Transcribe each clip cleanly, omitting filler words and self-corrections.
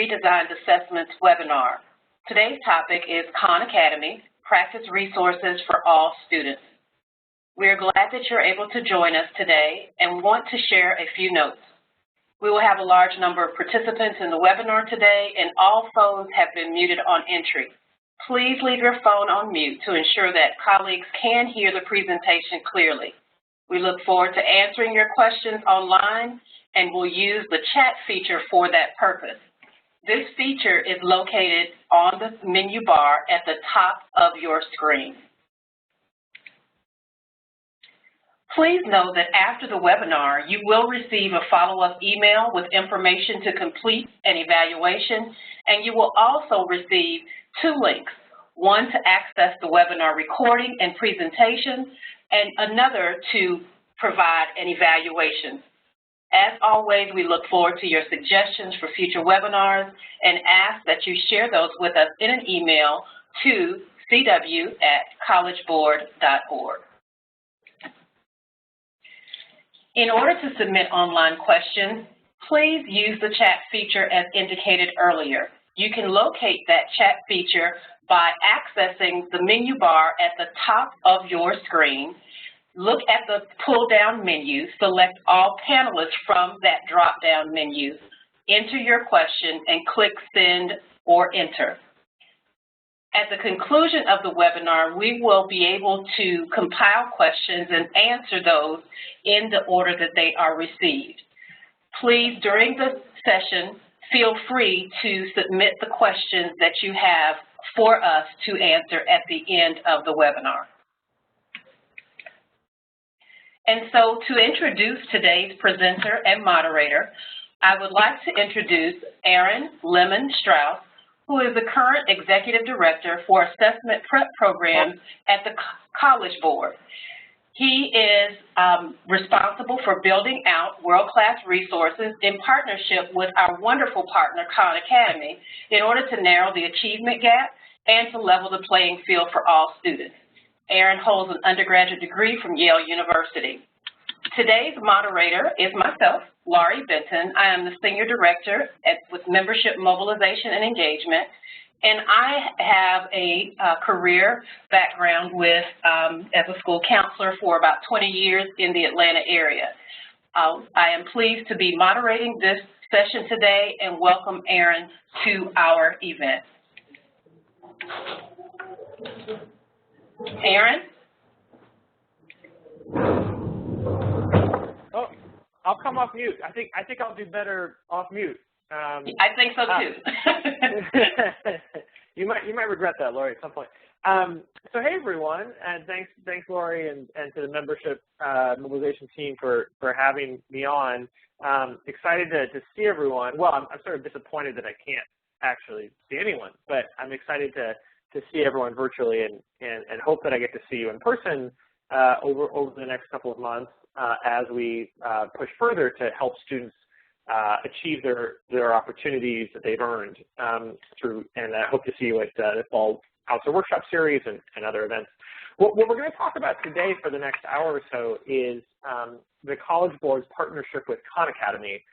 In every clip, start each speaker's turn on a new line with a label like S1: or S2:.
S1: Redesigned Assessments webinar. Today's topic is Khan Academy, Practice Resources for All Students. We are glad that you're able to join us today and want to share a few notes. We will have a large number of participants in the webinar today, and all phones have been muted on entry. Please leave your phone on mute to ensure that colleagues can hear the presentation clearly. We look forward to answering your questions online, and we'll use the chat feature for that purpose. This feature is located on the menu bar at the top of your screen. Please know that after the webinar, you will receive a follow-up email with information to complete an evaluation, and you will also receive 2 links, one to access the webinar recording and presentation, and another to provide an evaluation. As always, we look forward to your suggestions for future webinars and ask that you share those with us in an email to cw@collegeboard.org. In order to submit online questions, please use the chat feature as indicated earlier. You can locate that chat feature by accessing the menu bar at the top of your screen. Look at the pull-down menu, select all panelists from that drop-down menu, enter your question, and click Send or Enter. At the conclusion of the webinar, we will be able to compile questions and answer those in the order that they are received. Please, during the session, feel free to submit the questions that you have for us to answer at the end of the webinar. And so to introduce today's presenter and moderator, I would like to introduce Aaron Lemon-Strauss, who is the current Executive Director for Assessment Prep Programs at the College Board. He is responsible for building out world-class resources in partnership with our wonderful partner, Khan Academy, in order to narrow the achievement gap and to level the playing field for all students. Aaron holds an undergraduate degree from Yale University. Today's moderator is myself, Laurie Benton. I am the Senior Director with Membership Mobilization and Engagement, and I have a career background with as a school counselor for about 20 years in the Atlanta area. I am pleased to be moderating this session today and welcome Aaron to our event. Aaron?
S2: Oh, I'll come off mute. I think I'll do better off mute.
S1: I think so too.
S2: You might regret that, Laurie, at some point. So hey everyone, and thanks Laurie and to the membership mobilization team for having me on. Excited to see everyone. Well, I'm sort of disappointed that I can't actually see anyone, but I'm excited to see everyone virtually and hope that I get to see you in person over the next couple of months as we push further to help students achieve their opportunities that they've earned and I hope to see you at the Fall Outdoor Workshop Series and other events. What we're going to talk about today for the next hour or so is the College Board's partnership with Khan Academy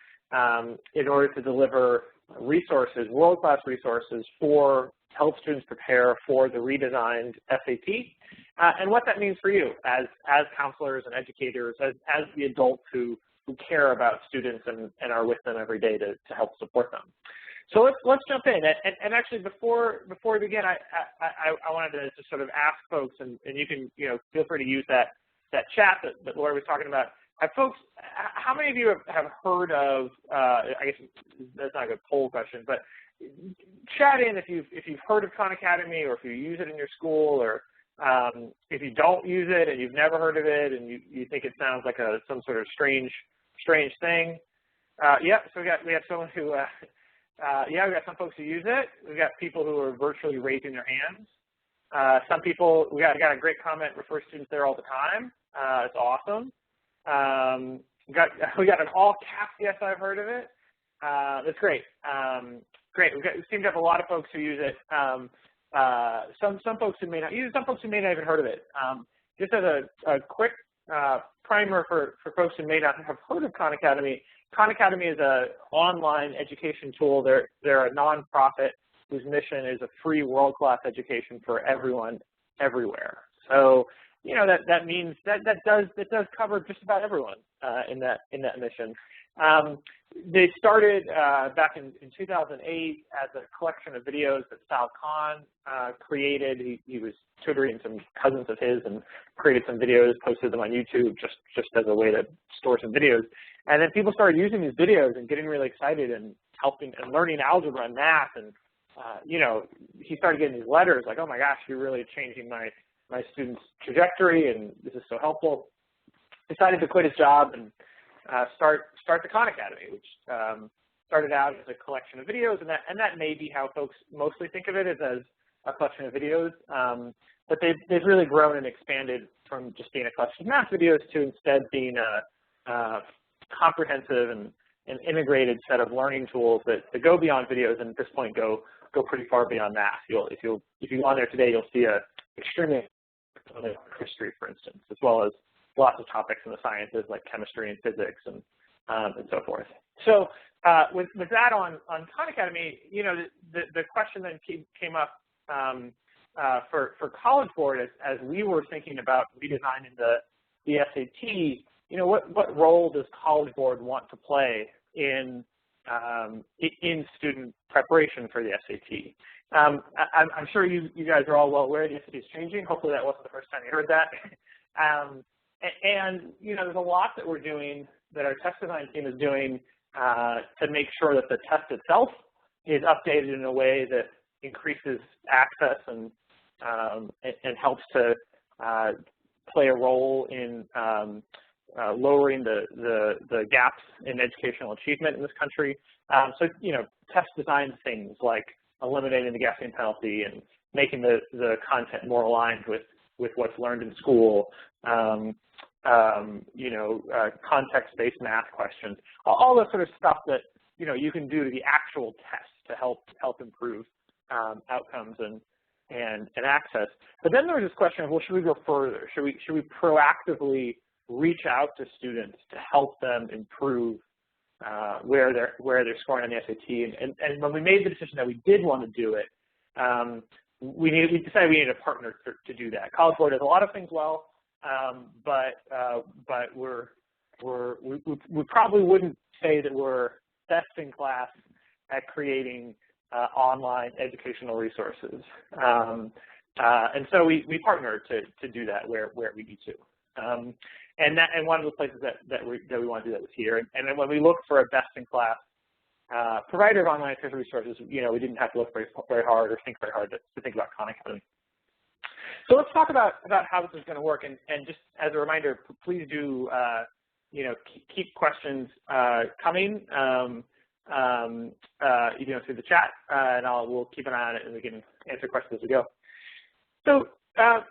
S2: in order to deliver resources, world-class resources for help students prepare for the redesigned SAT and what that means for you as counselors and educators, as the adults who care about students and are with them every day to help support them. So let's jump in. And actually, before we begin, I wanted to just sort of ask folks, and you can feel free to use that chat that Laura was talking about. Folks, how many of you have heard of? I guess that's not a good poll question, but chat in if you've heard of Khan Academy or if you use it in your school, or if you don't use it and you've never heard of it and you think it sounds like some sort of strange thing. Yeah, so we have someone who. Yeah, we've got some folks who use it. We've got people who are virtually raising their hands. Some people, we got a great comment, refer students there all the time. It's awesome. We got an all caps, yes, I've heard of it. That's great. Great. We seem to have a lot of folks who use it. Some folks who may not use it, some folks who may not even heard of it. Just as a quick primer for folks who may not have heard of Khan Academy, Khan Academy is an online education tool. They're a nonprofit whose mission is a free world-class education for everyone, everywhere. So, you know, that means that does cover just about everyone in that mission. They started back in 2008 as a collection of videos that Sal Khan created. He was tutoring some cousins of his and created some videos, posted them on YouTube just as a way to store some videos. And then people started using these videos and getting really excited and helping and learning algebra and math. And you know, he started getting these letters like, oh my gosh, you're really changing my students' trajectory, and this is so helpful. Decided to quit his job and start the Khan Academy, which started out as a collection of videos, and that may be how folks mostly think of it, as a collection of videos. But they've really grown and expanded from just being a collection of math videos to instead being a comprehensive and an integrated set of learning tools that go beyond videos, and at this point go pretty far beyond math. If you go on there today, you'll see a extremely history, for instance, as well as lots of topics in the sciences like chemistry and physics and so forth. So with that on Khan Academy, you know, the question then came up for College Board as we were thinking about redesigning the SAT. You know, what role does College Board want to play in student preparation for the SAT? I'm sure you guys are all well aware the SAT is changing. Hopefully that wasn't the first time you heard that. And you know, there's a lot that we're doing, that our test design team is doing to make sure that the test itself is updated in a way that increases access and helps to play a role in lowering the gaps in educational achievement in this country. So, you know, test design things like eliminating the gapping penalty and making the content more aligned with what's learned in school, you know, context-based math questions, all the sort of stuff that, you know, you can do to the actual test to help improve outcomes and access. But then there was this question of, well, should we go further? Should we proactively reach out to students to help them improve where they're scoring on the SAT? And when we made the decision that we did want to do it, we decided we needed a partner to do that. College Board does a lot of things well, but we probably wouldn't say that we're best in class at creating online educational resources. And so we partner to do that where we need to. And one of the places that we want to do that was here. And then when we look for a best-in-class provider of online educational resources, you know, we didn't have to look very hard or think very hard to think about Khan Academy. So let's talk about how this is going to work. And just as a reminder, please do you know, keep questions coming. You know, through the chat, and we'll keep an eye on it, and we can answer questions as we go. So,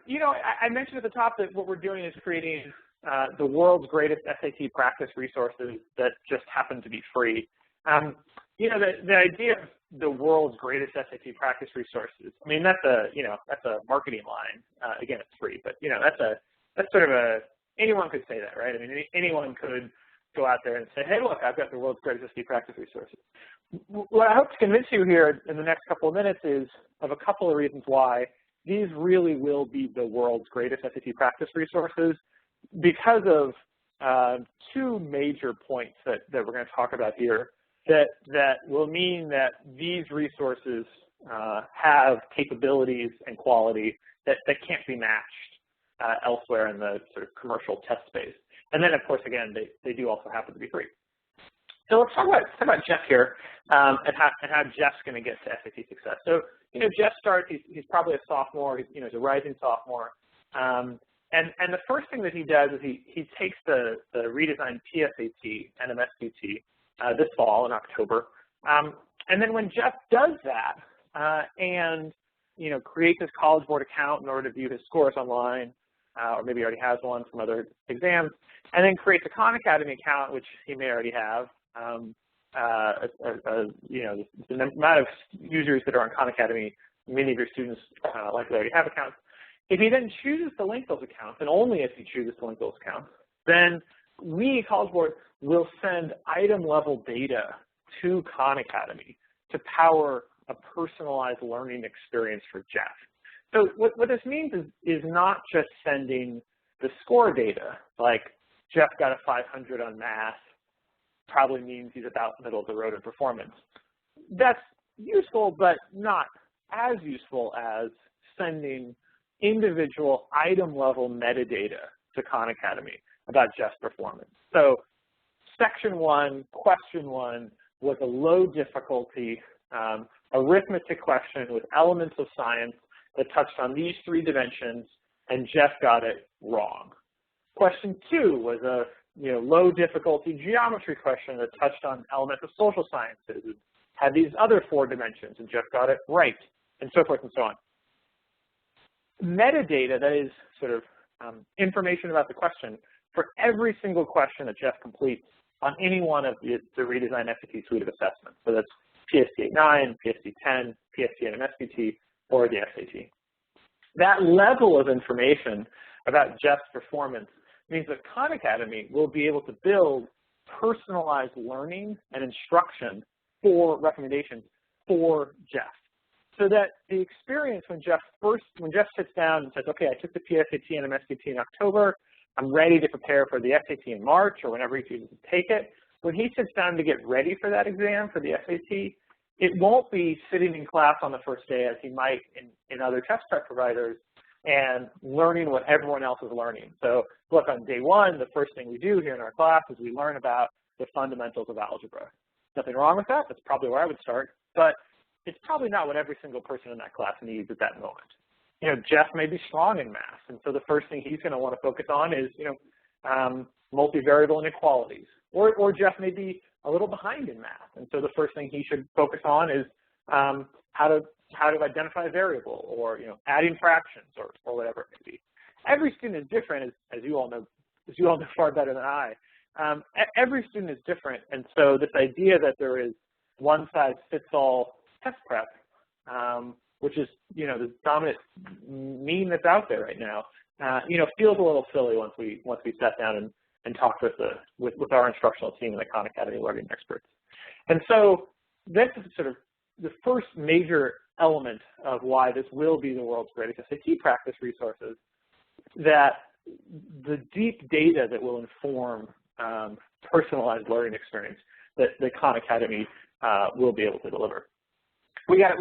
S2: you know, I mentioned at the top that what we're doing is creating the world's greatest SAT practice resources that just happen to be free. You know, the idea of the world's greatest SAT practice resources, I mean, that's a marketing line. Again, it's free, but you know, that's sort of anyone could say that, right? I mean, anyone could go out there and say, hey, look, I've got the world's greatest SAT practice resources. What I hope to convince you here in the next couple of minutes is of a couple of reasons why these really will be the world's greatest SAT practice resources, because of two major points that we're going to talk about here that will mean that these resources have capabilities and quality that can't be matched elsewhere in the sort of commercial test space. And then, of course, again, they do also happen to be free. So let's talk about Jeff here and how Jeff's going to get to SAT success. So, you know, Jeff starts, he's probably a sophomore, he's a rising sophomore. And the first thing that he does is he takes the redesigned PSAT, NMSCT, this fall in October. And then when Jeff does that and, you know, creates his College Board account in order to view his scores online, or maybe he already has one from other exams, and then creates a Khan Academy account, which he may already have. You know, the amount of users that are on Khan Academy, many of your students likely already have accounts. If he then chooses to link those accounts, and only if he chooses to link those accounts, then we, College Board, will send item-level data to Khan Academy to power a personalized learning experience for Jeff. So what this means is not just sending the score data, like Jeff got a 500 on math, probably means he's about middle of the road in performance. That's useful, but not as useful as sending individual item-level metadata to Khan Academy about Jeff's performance. So section 1, question 1 was a low difficulty arithmetic question with elements of science that touched on these 3 dimensions, and Jeff got it wrong. Question 2 was a low difficulty geometry question that touched on elements of social sciences, and had these other 4 dimensions, and Jeff got it right, and so forth and so on. Metadata, that is sort of information about the question, for every single question that Jeff completes on any one of the redesigned SAT suite of assessments. So that's PST 8-9, PST 10, PST and SPT, or the SAT. That level of information about Jeff's performance means that Khan Academy will be able to build personalized learning and instruction for recommendations for Jeff. So that the experience when Jeff sits down and says, okay, I took the PSAT and MSPT in October, I'm ready to prepare for the SAT in March or whenever he chooses to take it, when he sits down to get ready for that exam, for the SAT, it won't be sitting in class on the first day as he might in other test prep providers and learning what everyone else is learning. So look, on day 1, the first thing we do here in our class is we learn about the fundamentals of algebra. Nothing wrong with that. That's probably where I would start. But it's probably not what every single person in that class needs at that moment. Jeff may be strong in math, and so the first thing he's going to want to focus on is, multivariable inequalities. Or Jeff may be a little behind in math, and so the first thing he should focus on is how to identify a variable, or adding fractions, or whatever it may be. Every student is different, as you all know far better than I. Every student is different, and so this idea that there is one-size-fits-all test prep, which is the dominant meme that's out there right now, feels a little silly once we sat down and talked with our instructional team and the Khan Academy learning experts. And so this is sort of the first major element of why this will be the world's greatest SAT practice resources, that the deep data that will inform personalized learning experience that the Khan Academy will be able to deliver. We got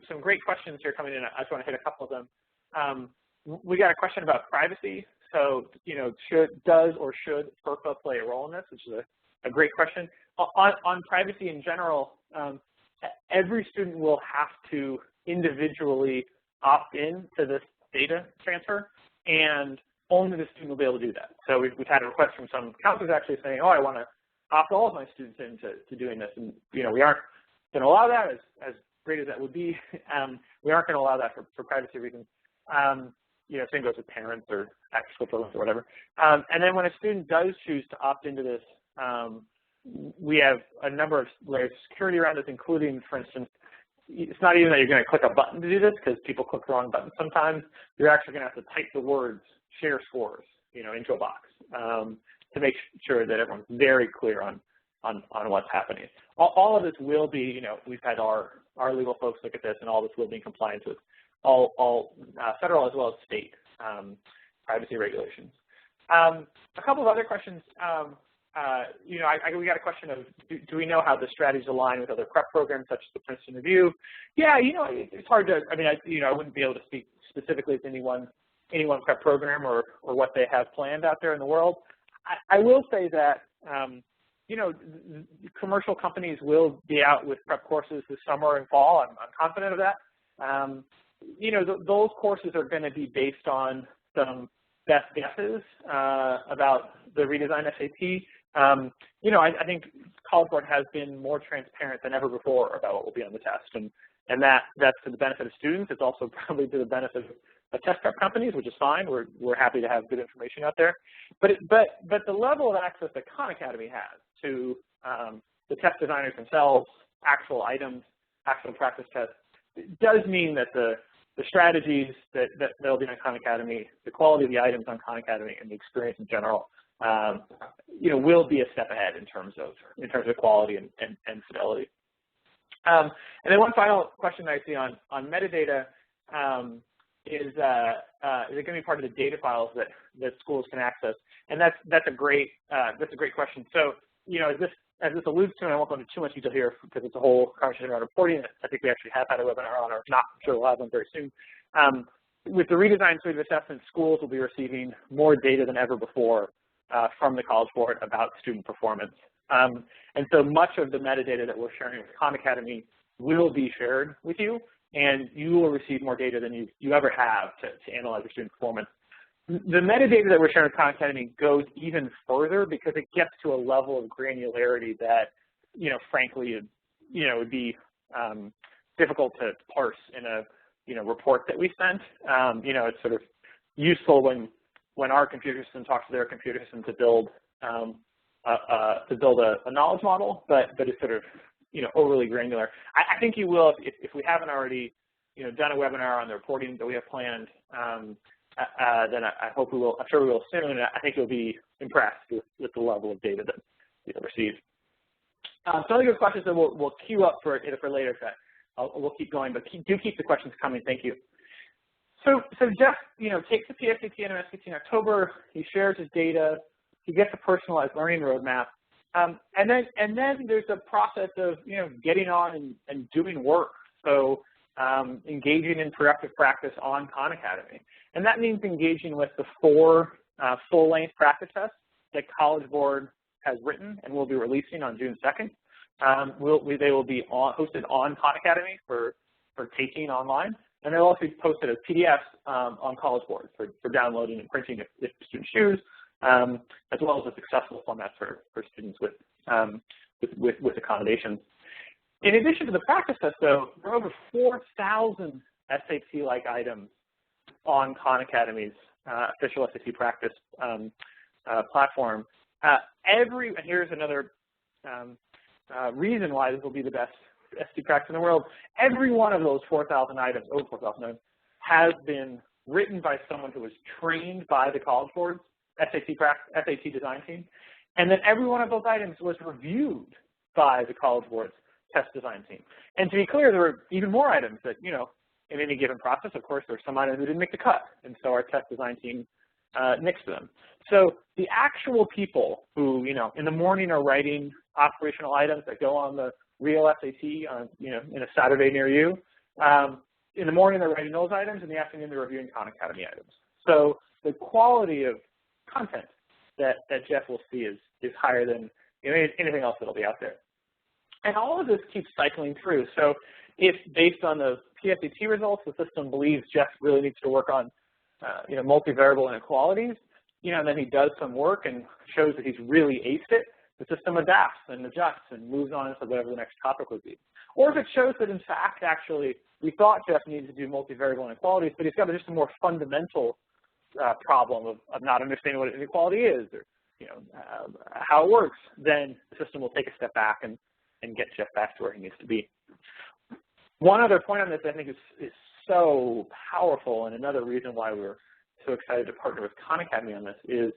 S2: some great questions here coming in. I just want to hit a couple of them. We got a question about privacy. So, does or should FERPA play a role in this, which is a great question. On privacy in general, every student will have to individually opt in to this data transfer, and only the student will be able to do that. So we've had a request from some counselors actually saying, oh, I want to opt all of my students into doing this. And, we aren't going to allow that, as great as that would be. We aren't going to allow that for privacy reasons. Same goes with parents or actual programs or whatever. And then when a student does choose to opt into this, we have a number of layers of security around this, including, for instance, it's not even that you're going to click a button to do this, because people click the wrong button sometimes. You're actually going to have to type the words share scores, into a box to make sure that everyone's very clear on what's happening. All of this will be, we've had our legal folks look at this, and all this will be in compliance with all federal as well as state privacy regulations. A couple of other questions. We got a question of, do we know how the strategies align with other prep programs such as the Princeton Review? Yeah, it's hard to, I wouldn't be able to speak specifically to any one prep program or what they have planned out there in the world. I will say that, commercial companies will be out with prep courses this summer and fall. I'm confident of that. Those courses are going to be based on some best guesses about the redesigned SAT. I think College Board has been more transparent than ever before about what will be on the test, and that's to the benefit of students. It's also probably to the benefit of test prep companies, which is fine. We're happy to have good information out there. But the level of access that Khan Academy has to the test designers themselves, actual items, actual practice tests, does mean that the strategies that'll be on Khan Academy, the quality of the items on Khan Academy, and the experience in general will be a step ahead in terms of quality and fidelity. And then one final question I see on metadata is it going to be part of the data files that schools can access? And that's a great question. So as this alludes to, and I won't go into too much detail here because it's a whole conversation around reporting. I think we actually have had a webinar on, or if not, I'm sure we'll have one very soon. With the redesigned suite of assessments, schools will be receiving more data than ever before from the College Board about student performance. And so much of the metadata that we're sharing with Khan Academy will be shared with you, and you will receive more data than you ever have to analyze your student performance. The metadata that we're sharing with Khan Academy goes even further because it gets to a level of granularity that, frankly, would be difficult to parse in a report that we sent. It's sort of useful when our computer system talks to their computer system to build a knowledge model, but it's sort of overly granular. I think you will if we haven't already done a webinar on the reporting that we have planned. Then I hope we will. I'm sure we will soon. And I think you'll be impressed with the level of data that you'll receive. Some of the good questions that we'll queue up for later. We'll keep going, but do keep the questions coming. Thank you. So Jeff, takes the PSAT and MSAT in October. He shares his data. He gets a personalized learning roadmap, and then there's a process of getting on and doing work. So engaging in productive practice on Khan Academy, and that means engaging with the 4 full-length practice tests that College Board has written and will be releasing on June 2nd. They will be hosted on Khan Academy for taking online, and they'll also be posted as PDFs on College Board for downloading and printing if students choose, as well as accessible formats for students with accommodations. In addition to the practice test, though, there are over 4,000 SAT-like items on Khan Academy's official SAT practice platform. And here's another reason why this will be the best SAT practice in the world. Every one of those 4,000 items, over 4,000 items, has been written by someone who was trained by the College Board's SAT design team. And then every one of those items was reviewed by the College Board's test design team. And to be clear, there were even more items that, in any given process, of course, there are some items that didn't make the cut. And so our test design team nixed them. So the actual people who, in the morning are writing operational items that go on the real SAT in a Saturday near you, in the morning they're writing those items, in the afternoon they're reviewing Khan Academy items. So the quality of content that Jeff will see is higher than anything else that'll be out there. And all of this keeps cycling through. So if based on the PSAT results, the system believes Jeff really needs to work on multivariable inequalities, and then he does some work and shows that he's really aced it, the system adapts and adjusts and moves on to whatever the next topic would be. Or if it shows that, in fact, actually, we thought Jeff needed to do multivariable inequalities, but he's got just a more fundamental problem of not understanding what inequality is or how it works, then the system will take a step back and get Jeff back to where he needs to be. One other point on this I think is so powerful, and another reason why we're so excited to partner with Khan Academy on this is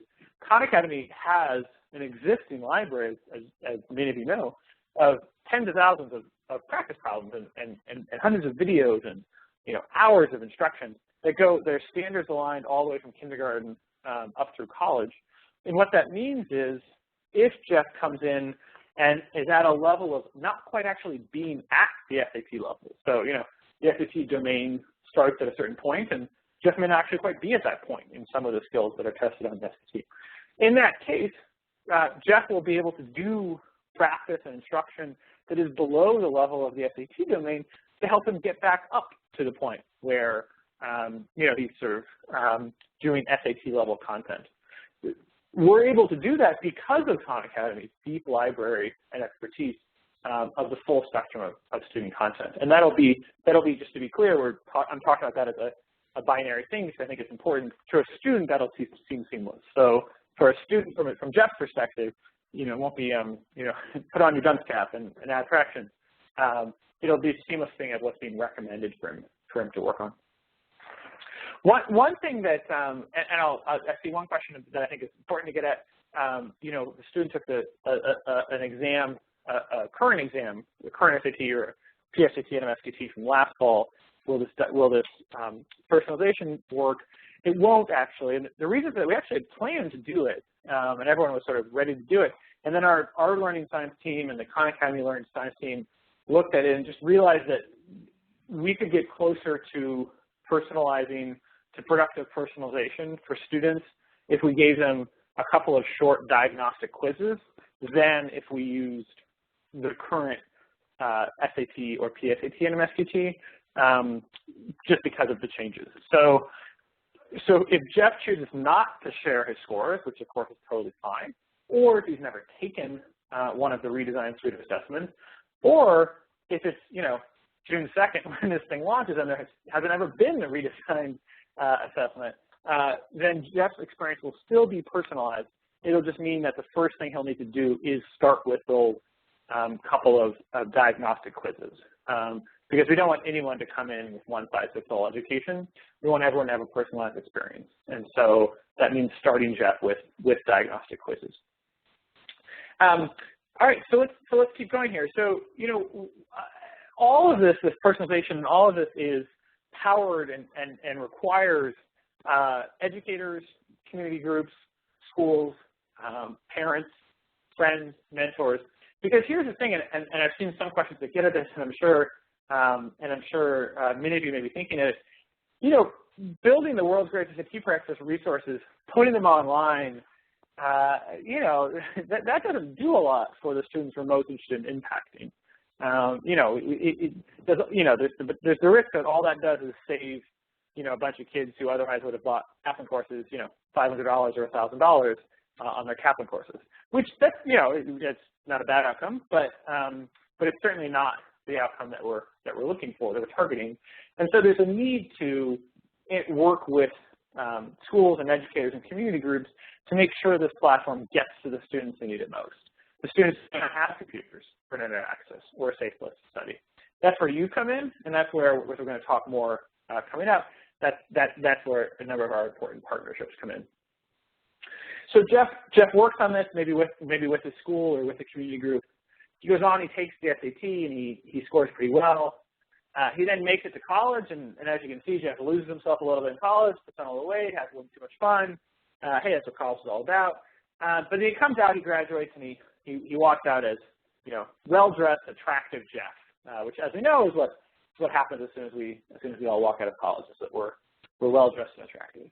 S2: Khan Academy has an existing library, as many of you know, of tens of thousands of practice problems and hundreds of videos and hours of instruction that they're standards aligned all the way from kindergarten up through college. And what that means is if Jeff comes in and is at a level of not quite actually being at the SAT level, so the SAT domain starts at a certain point, and Jeff may not actually quite be at that point in some of the skills that are tested on the SAT. In that case, Jeff will be able to do practice and instruction that is below the level of the SAT domain to help him get back up to the point where he's sort of doing SAT level content. We're able to do that because of Khan Academy's deep library and expertise of the full spectrum of student content. And that'll be just to be clear, I'm talking about that as a binary thing because I think it's important. To a student, that'll seem seamless. So for a student, from Jeff's perspective, it won't be put on your dunce cap and add fractions. It'll be a seamless thing of what's being recommended for him to work on. One thing that, I see one question that I think is important to get at, you know, the student took an exam, a current exam, the current SAT or PSAT and MSAT from last fall. Will this personalization work? It won't actually, and the reason that we actually had planned to do it, and everyone was sort of ready to do it, and then our learning science team and the Khan Academy learning science team looked at it and just realized that we could get closer to personalizing, to productive personalization for students if we gave them a couple of short diagnostic quizzes than if we used the current SAT or PSAT and MSAT, just because of the changes. So if Jeff chooses not to share his scores, which of course is totally fine, or if he's never taken one of the redesigned suite of assessments, or if it's, you know, June 2nd when this thing launches and there hasn't ever been a redesigned assessment, then Jeff's experience will still be personalized. It'll just mean that the first thing he'll need to do is start with those couple of diagnostic quizzes. Because we don't want anyone to come in with one-size-fits-all education. We want everyone to have a personalized experience. And so that means starting Jeff with diagnostic quizzes. All right, so let's keep going here. So, you know, all of this personalization, and all of this is powered and requires educators, community groups, schools, parents, friends, mentors. Because here's the thing, and I've seen some questions that get at this, and I'm sure many of you may be thinking of it, you know, building the world's greatest SAT practice resources, putting them online, you know, that doesn't do a lot for the students we're most interested in impacting. You know, there's the risk that all that does is save, you know, a bunch of kids who otherwise would have bought Kaplan courses, you know, $500 or $1,000 on their Kaplan courses, which that's, you know, it's not a bad outcome, but it's certainly not the outcome that we're looking for, that we're targeting. And so there's a need to work with schools and educators and community groups to make sure this platform gets to the students who need it most. The students who don't have computers for internet access or a safe place to study. That's where you come in, and that's where we're going to talk more coming up. That's where a number of our important partnerships come in. So Jeff works on this maybe with the school or with the community group. He goes on, he takes the SAT, and he scores pretty well. He then makes it to college, and as you can see, Jeff loses himself a little bit in college, puts on all the weight, has a little too much fun. Hey, that's what college is all about. But then he comes out, he graduates, and he walks out as, you know, well-dressed, attractive Jeff, which, as we know, is what happens as soon as we all walk out of college, is that we're well-dressed and attractive.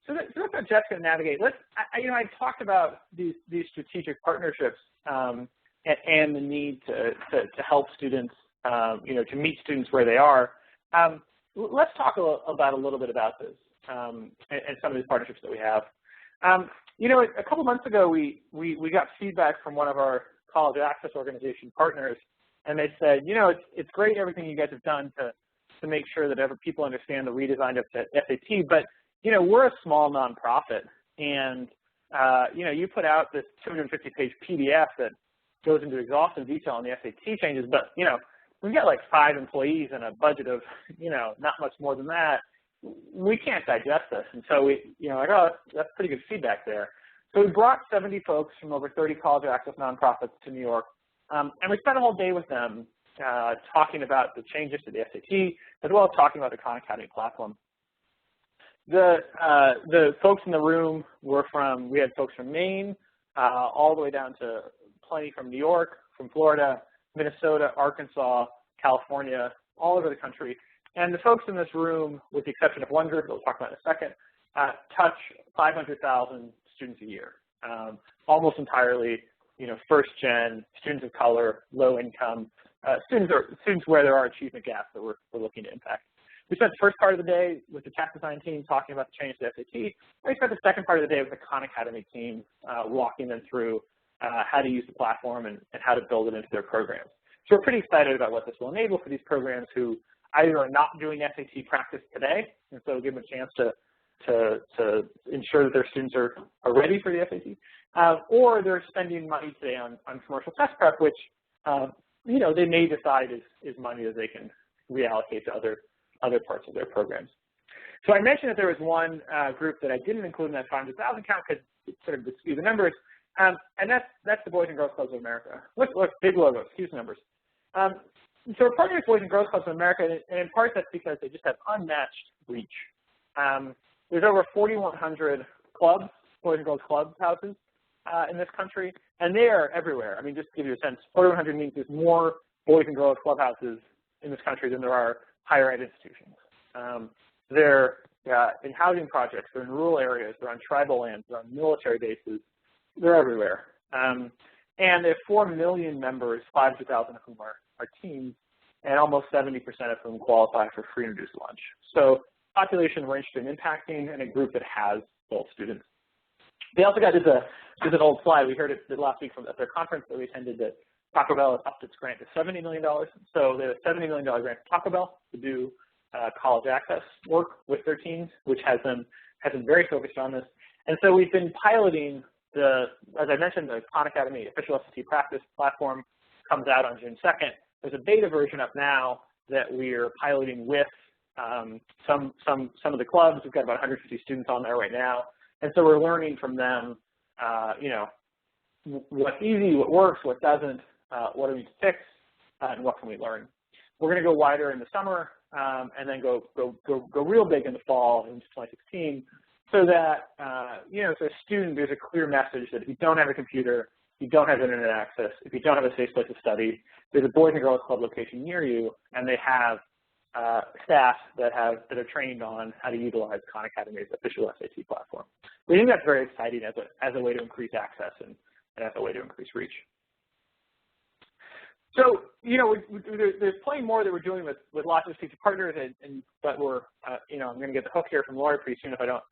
S2: So that's what Jeff's going to navigate. I talked about these strategic partnerships and the need to help students, you know, to meet students where they are. Let's talk a little bit about this and some of these partnerships that we have. You know, a couple months ago, we got feedback from one of our college access organization partners, and they said, you know, it's great everything you guys have done to make sure that people understand the redesigned SAT, but you know, we're a small nonprofit, and you know, you put out this 250-page PDF that goes into exhaustive detail on the SAT changes, but you know, we've got like 5 employees and a budget of, you know, not much more than that. We can't digest this, and so we, you know, like, oh, that's pretty good feedback there. So we brought 70 folks from over 30 college access nonprofits to New York, and we spent a whole day with them talking about the changes to the SAT, as well as talking about the Khan Academy platform. The folks in the room were we had folks from Maine, all the way down to plenty from New York, from Florida, Minnesota, Arkansas, California, all over the country. And the folks in this room, with the exception of one group that we'll talk about in a second, touch 500,000 students a year, almost entirely, you know, first-gen, students of color, low income, students where there are achievement gaps that we're looking to impact. We spent the first part of the day with the tech design team talking about the change to the SAT, and we spent the second part of the day with the Khan Academy team walking them through how to use the platform and how to build it into their programs. So we're pretty excited about what this will enable for these programs who either are not doing SAT practice today, and so give them a chance to ensure that their students are ready for the SAT, or they're spending money today on commercial test prep, which you know, they may decide is money that they can reallocate to other parts of their programs. So I mentioned that there was one group that I didn't include in that 500,000 count because sort of skew the numbers. And that's the Boys and Girls Clubs of America. Look, big logos, huge numbers. So we're partnering with Boys and Girls Clubs of America, and in part that's because they just have unmatched reach. There's over 4,100 clubs, Boys and Girls Club houses in this country, and they are everywhere. I mean, just to give you a sense, 4,100 means there's more Boys and Girls Clubhouses in this country than there are higher ed institutions. They're in housing projects, they're in rural areas, they're on tribal lands, they're on military bases, they're everywhere. And they have 4 million members, 500,000 of whom are teens, and almost 70% of whom qualify for free and reduced lunch. So population we're interested in impacting, and a group that has both students. They also got, this is an old slide, we heard it last week at their conference that we attended, that Taco Bell has upped its grant to $70 million. So they have a $70 million grant to Taco Bell to do college access work with their teams, which has been very focused on this. And so we've been piloting as I mentioned, the Khan Academy official SAT practice platform comes out on June 2nd. There's a beta version up now that we're piloting with some of the clubs. We've got about 150 students on there right now. And so we're learning from them, you know, what's easy, what works, what doesn't, what do we need to fix, and what can we learn. We're going to go wider in the summer and then go real big in the fall into 2016, so that, you know, as a student, there's a clear message that if you don't have a computer, if you don't have internet access, if you don't have a safe place to study, there's a Boys and Girls Club location near you, and they have staff that are trained on how to utilize Khan Academy's official SAT platform. We think that's very exciting as a way to increase access and as a way to increase reach. So, you know, there's plenty more that we're doing with lots of strategic partners, but we're, you know, I'm going to get the hook here from Lori pretty soon if I don't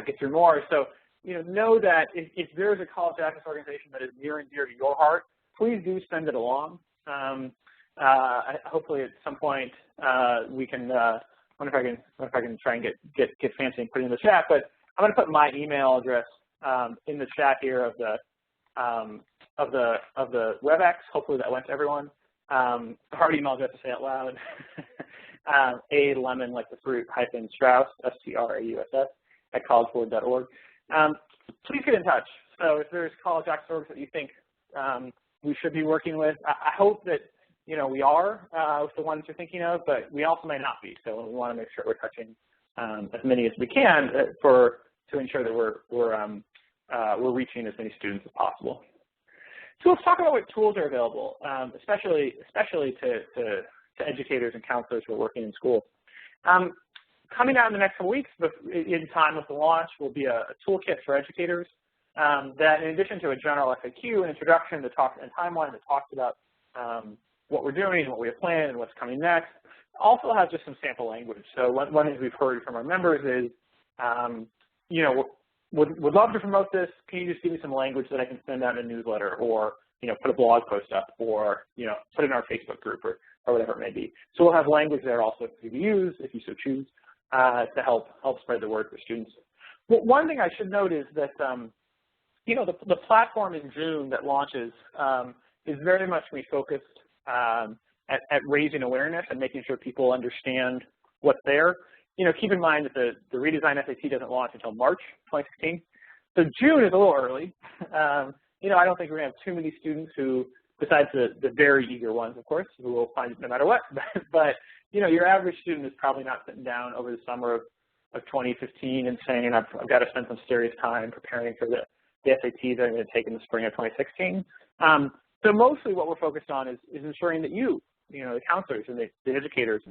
S2: get through more. So, you know that if there's a college access organization that is near and dear to your heart, please do send it along. Hopefully at some point we can, I wonder if I can try and get fancy and put it in the chat, but I'm going to put my email address in the chat here of the WebEx. Hopefully that went to everyone. Hard email address to say out loud. A lemon like the fruit hyphen Strauss, S-T-R-A-U-S-S @collegeboard.org. Please get in touch. So if there's college access orgs that you think we should be working with, I hope that, you know, we are with the ones you're thinking of, but we also may not be. So we want to make sure we're touching as many as we can to ensure that we're reaching as many students as possible. So let's talk about what tools are available, especially to educators and counselors who are working in schools. Coming out in the next couple weeks, in time with the launch, will be a toolkit for educators that, in addition to a general FAQ, an introduction, and timeline that talks about what we're doing, what we have planned, and what's coming next, also has just some sample language. So one thing we've heard from our members is, you know, would love to promote this. Can you just give me some language that I can send out in a newsletter, or, you know, put a blog post up, or, you know, put it in our Facebook group, or whatever it may be. So we'll have language there also for you to use, if you so choose, to help spread the word for students. Well, one thing I should note is that, you know, the platform in June that launches is very much refocused at raising awareness and making sure people understand what's there. You know, keep in mind that the redesigned SAT doesn't launch until March 2016. So June is a little early. You know, I don't think we're going to have too many students who, besides the very eager ones, of course, who will find it no matter what. But you know, your average student is probably not sitting down over the summer of 2015 and saying, I've got to spend some serious time preparing for the SAT that I'm going to take in the spring of 2016. So mostly what we're focused on is ensuring that you know, the counselors and the educators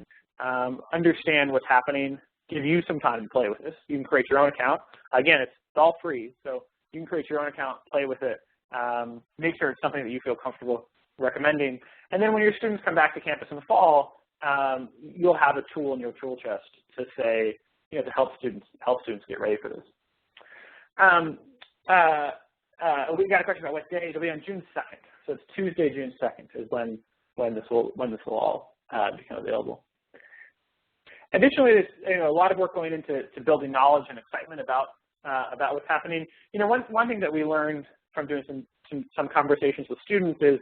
S2: understand what's happening, give you some time to play with this. You can create your own account. Again, it's all free, so you can create your own account, play with it, make sure it's something that you feel comfortable recommending. And then when your students come back to campus in the fall, you'll have a tool in your tool chest to say, you know, to help students get ready for this. We got a question about what day. It'll be on June 2nd. So it's Tuesday, June 2nd is when this will all become available. Additionally, there's, you know, a lot of work going into building knowledge and excitement about what's happening. You know, one thing that we learned from doing some conversations with students is,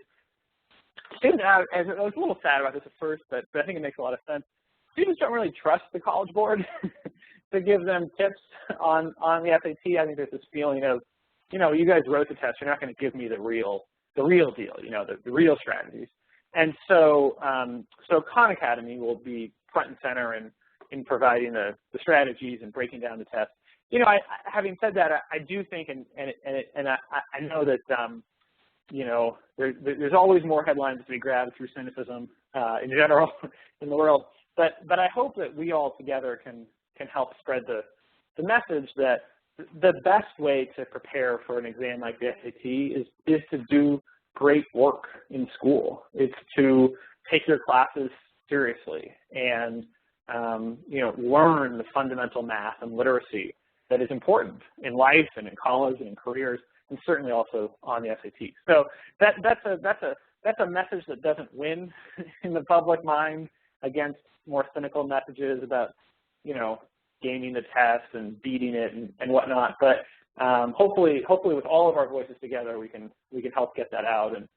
S2: students, I was a little sad about this at first, but I think it makes a lot of sense. Students don't really trust the College Board to give them tips on the SAT. I think there's this feeling of, you guys wrote the test. You're not going to give me the real deal, the real strategies. And so, Khan Academy will be front and center in providing the strategies and breaking down the test. Having said that, I do think, and I know that, there's always more headlines to be grabbed through cynicism in general in the world. But I hope that we all together can help spread the message that the best way to prepare for an exam like the SAT is to do great work in school. It's to take your classes seriously and learn the fundamental math and literacy that is important in life and in college and in careers, and certainly also on the SAT. So that's a message that doesn't win in the public mind against more cynical messages about gaming the test and beating it and whatnot. But hopefully with all of our voices together, we can help get that out. And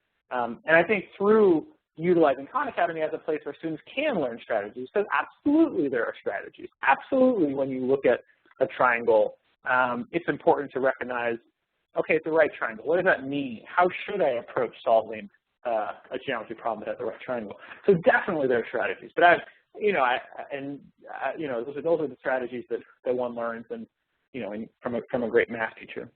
S2: I think through utilizing Khan Academy as a place where students can learn strategies, because absolutely there are strategies. Absolutely, when you look at a triangle, it's important to recognize, okay, it's the right triangle. What does that mean? How should I approach solving a geometry problem that has the right triangle? So definitely there are strategies, but those are the strategies that one learns, and from a great math teacher.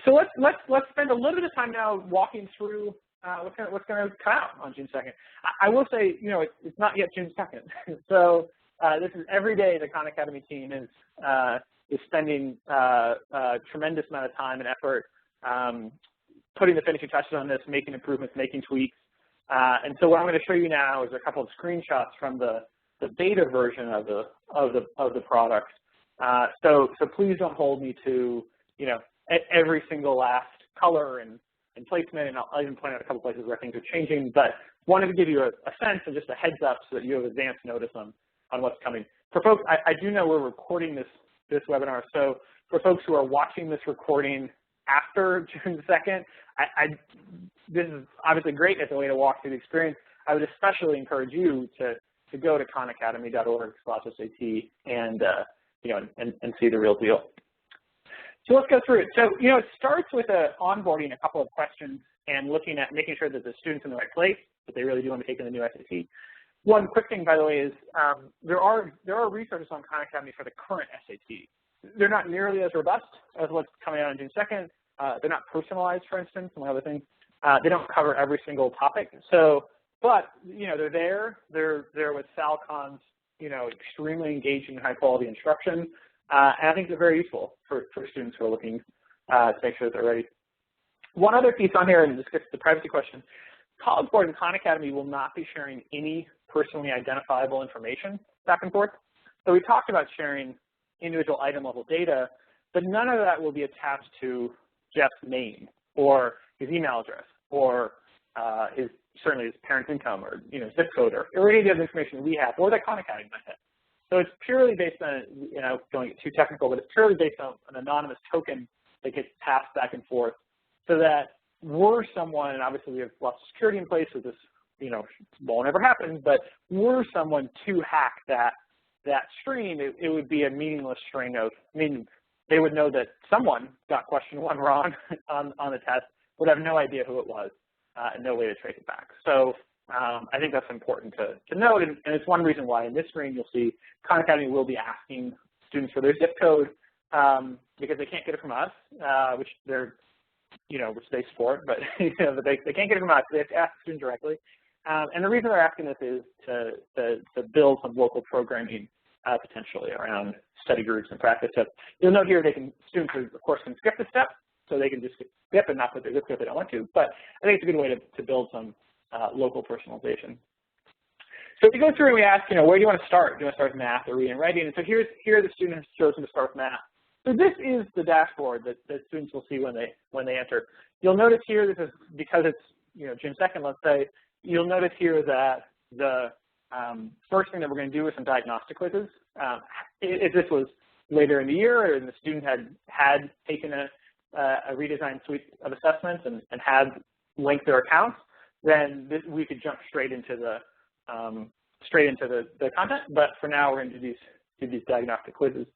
S2: So let's spend a little bit of time now walking through what's going to come out on June 2nd. I will say, it's not yet June 2nd. So this is every day the Khan Academy team is spending a tremendous amount of time and effort putting the finishing touches on this, making improvements, making tweaks. And so what I'm going to show you now is a couple of screenshots from the beta version of the product. So please don't hold me to every single last color and placement, and I'll even point out a couple places where things are changing. But wanted to give you a sense and just a heads up so that you have advance notice on what's coming. For folks, I do know we're recording this webinar, so for folks who are watching this recording after June 2nd, this is obviously great as a way to walk through the experience. I would especially encourage you to go to khanacademy.org/SAT and see the real deal. So let's go through it. So it starts with onboarding a couple of questions and making sure that the student's in the right place, that they really do want to take in the new SAT. One quick thing, by the way, is there are resources on Khan Academy for the current SAT. They're not nearly as robust as what's coming out on June 2nd. They're not personalized, for instance, among other things. They don't cover every single topic. So, but they're there. They're with Sal Khan's extremely engaging, high quality instruction, and I think they're very useful for students who are looking to make sure that they're ready. One other piece on here, and this gets to the privacy question. College Board and Khan Academy will not be sharing any personally identifiable information back and forth. So we talked about sharing individual item level data, but none of that will be attached to Jeff's name or his email address or certainly his parents' income or zip code or any of the information we have or that Khan Academy might have. So it's purely based on, don't get too technical, but it's purely based on an anonymous token that gets passed back and forth, so that were someone, and obviously we have lots of security in place, so this won't ever happen, but were someone to hack that string, it would be a meaningless string of, they would know that someone got question 1 wrong on the test, would have no idea who it was, and no way to trace it back. So I think that's important to note, and it's one reason why in this screen you'll see Khan Academy will be asking students for their zip code because they can't get it from us, which they support, but they can't get it from us. They have to ask the student directly. And the reason they're asking this is to build some local programming potentially around study groups and practice tips. You'll note here students, of course, can skip the step, so they can just skip and not put their zip code if they don't want to. But I think it's a good way to build some local personalization. So we go through and we ask, where do you want to start? Do you want to start with math or reading and writing? And so here the student has chosen to start with math. So this is the dashboard that students will see when they enter. You'll notice here, this is because it's June 2nd, let's say, you'll notice here that the first thing that we're going to do is some diagnostic quizzes. If this was later in the year and the student had taken a redesigned suite of assessments and had linked their accounts, then we could jump straight into the content. But for now, we're going to do these diagnostic quizzes.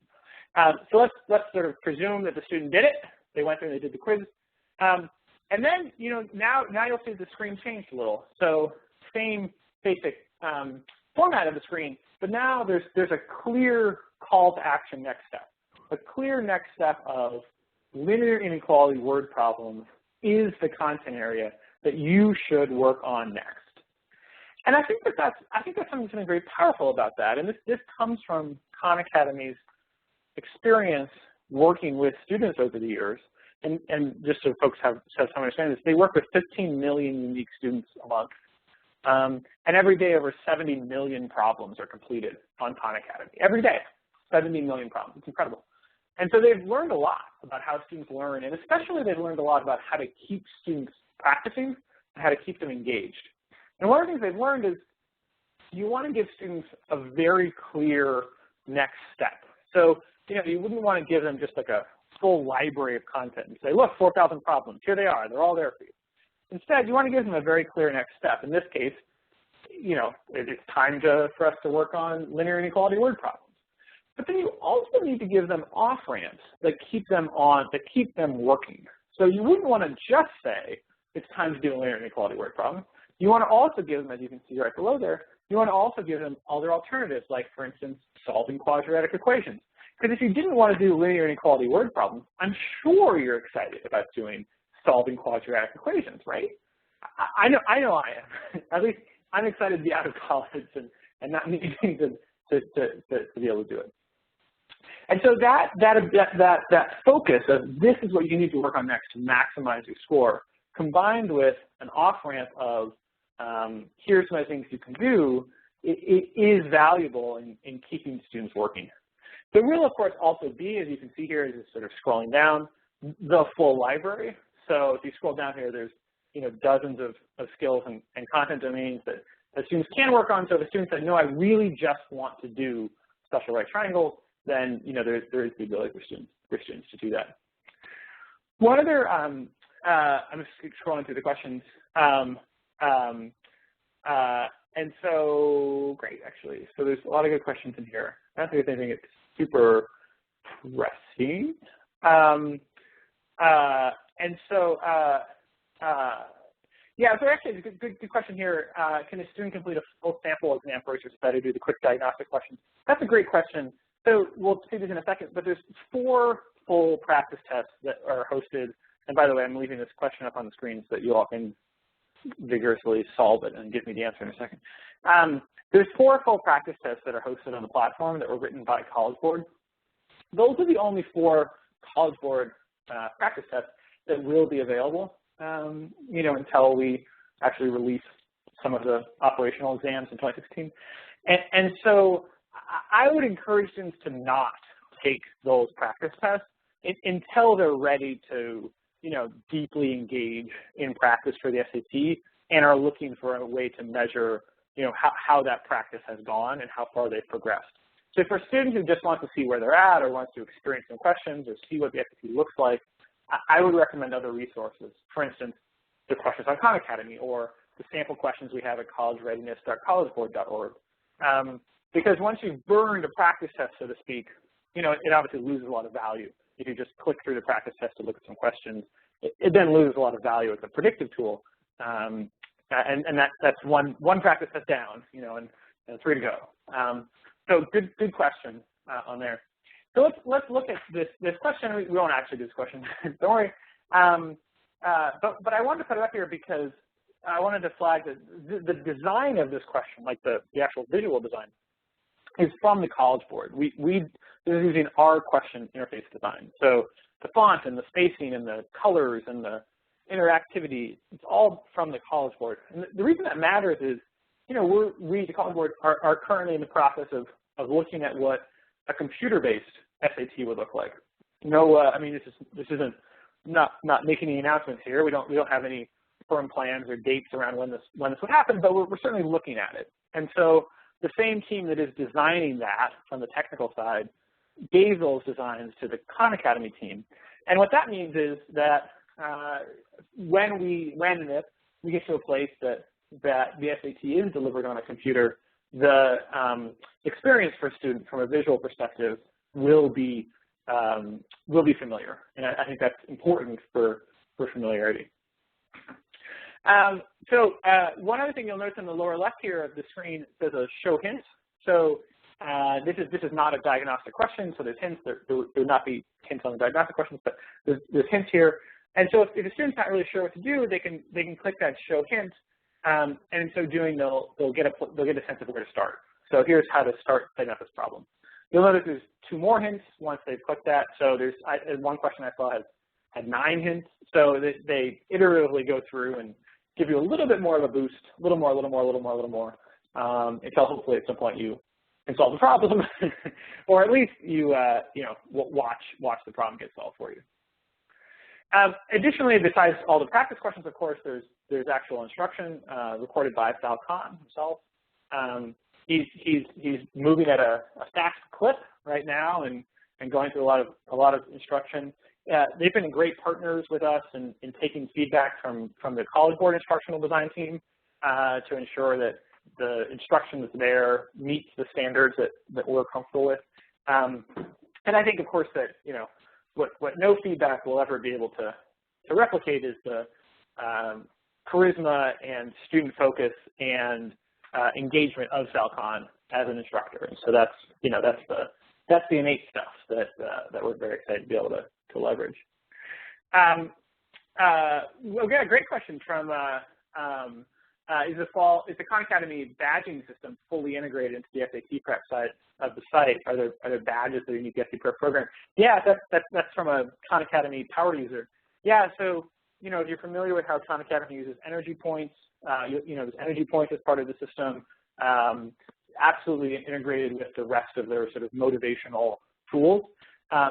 S2: So let's sort of presume that the student did it. They went through and they did the quiz. And then, now you'll see the screen changed a little. So same basic format of the screen, but now there's a clear call to action next step. A clear next step of linear inequality word problems is the content area that you should work on next. And I think that's something very powerful about that. And this comes from Khan Academy's experience working with students over the years. And just so folks have some understanding this, they work with 15 million unique students a month. And every day over 70 million problems are completed on Khan Academy. Every day, 70 million problems. It's incredible. And so they've learned a lot about how students learn, and especially they've learned a lot about how to keep students practicing and how to keep them engaged. And one of the things they've learned is you want to give students a very clear next step. So, you wouldn't want to give them just like a full library of content and say, look, 4,000 problems, here they are, they're all there for you. Instead, you want to give them a very clear next step. In this case, it's time for us to work on linear inequality word problems. But then you also need to give them off-ramps that keep them working. So you wouldn't want to just say, it's time to do a linear inequality word problem. You want to also give them, as you can see right below there, you want to also give them other alternatives, like, for instance, solving quadratic equations. Because if you didn't want to do linear inequality word problems, I'm sure you're excited about doing solving quadratic equations, right? I know I am. At least I'm excited to be out of college and not needing to be able to do it. And so that focus of this is what you need to work on next to maximize your score, combined with an off-ramp of here's some of the things you can do, it is valuable in keeping students working. There will, of course, also be, as you can see here, as you're sort of scrolling down, the full library. So if you scroll down here, there's dozens of skills and content domains that students can work on. So if a student says, no, I really just want to do special right triangles, then there is the ability for students to do that. One other, I'm just scrolling through the questions. And so, great, actually. So there's a lot of good questions in here. I don't think there's anything that's super pressing. Yeah, so actually, it's a good question here. Can a student complete a full sample exam first or better do the quick diagnostic questions? That's a great question. So we'll see this in a second, but there's 4 full practice tests that are hosted. And by the way, I'm leaving this question up on the screen so that you all can vigorously solve it and give me the answer in a second. There's 4 full practice tests that are hosted on the platform that were written by College Board. Those are the only 4 College Board practice tests that will be available, until we actually release some of the operational exams in 2016. And so I would encourage students to not take those practice tests until they're ready to, deeply engage in practice for the SAT and are looking for a way to measure, how that practice has gone and how far they've progressed. So for a student who just wants to see where they're at or wants to experience some questions or see what the SAT looks like, I would recommend other resources. For instance, the questions on Khan Academy or the sample questions we have at collegereadiness.collegeboard.org. Because once you've burned a practice test, so to speak, it obviously loses a lot of value. If you just click through the practice test to look at some questions, it then loses a lot of value as a predictive tool. And that's one practice test down, and 3 to go. So good question on there. So let's look at this question. We won't actually do this question, don't worry. But I wanted to put it up here because I wanted to flag that the design of this question, like the actual visual design, is from the College Board. We're using our question interface design. So the font and the spacing and the colors and the interactivity, it's all from the College Board. And the reason that matters is, we, the College Board, are currently in the process of looking at what a computer-based SAT would look like. I mean, this isn't not making any announcements here. We don't have any firm plans or dates around when this would happen, but we're certainly looking at it. And so the same team that is designing that from the technical side gave those designs to the Khan Academy team. And what that means is that when and if we get to a place that the SAT is delivered on a computer, the experience for a student from a visual perspective will be will be familiar. And I think that's important for familiarity. One other thing you'll notice in the lower left here of the screen says a show hints. So this is not a diagnostic question, so there's hints. There would not be hints on the diagnostic questions, but there's hints here. And so if a student's not really sure what to do, they can click that show hint, and in so doing, they'll get a sense of where to start. So here's how to start setting up this problem. You'll notice there's 2 more hints once they've clicked that. So there's one question I saw had 9 hints. So they iteratively go through and give you a little bit more of a boost, a little more, until hopefully at some point you can solve the problem, or at least you watch the problem get solved for you. Additionally, besides all the practice questions, of course, there's actual instruction recorded by Sal Khan himself. He's moving at a fast clip right now and going through a lot of instruction. They've been great partners with us in taking feedback from the College Board instructional design team to ensure that the instruction that's there meets the standards that we're comfortable with. And I think, of course, that what no feedback will ever be able to replicate is the charisma and student focus and engagement of Sal Khan as an instructor. And so that's the innate stuff that we're very excited to be able to leverage. We got a great question from is the Khan Academy badging system fully integrated into the SAT prep side of the site? Are there badges that are unique to the SAT prep program? Yeah, that's from a Khan Academy power user. Yeah, so if you're familiar with how Khan Academy uses energy points, there's energy points as part of the system, absolutely integrated with the rest of their sort of motivational tools.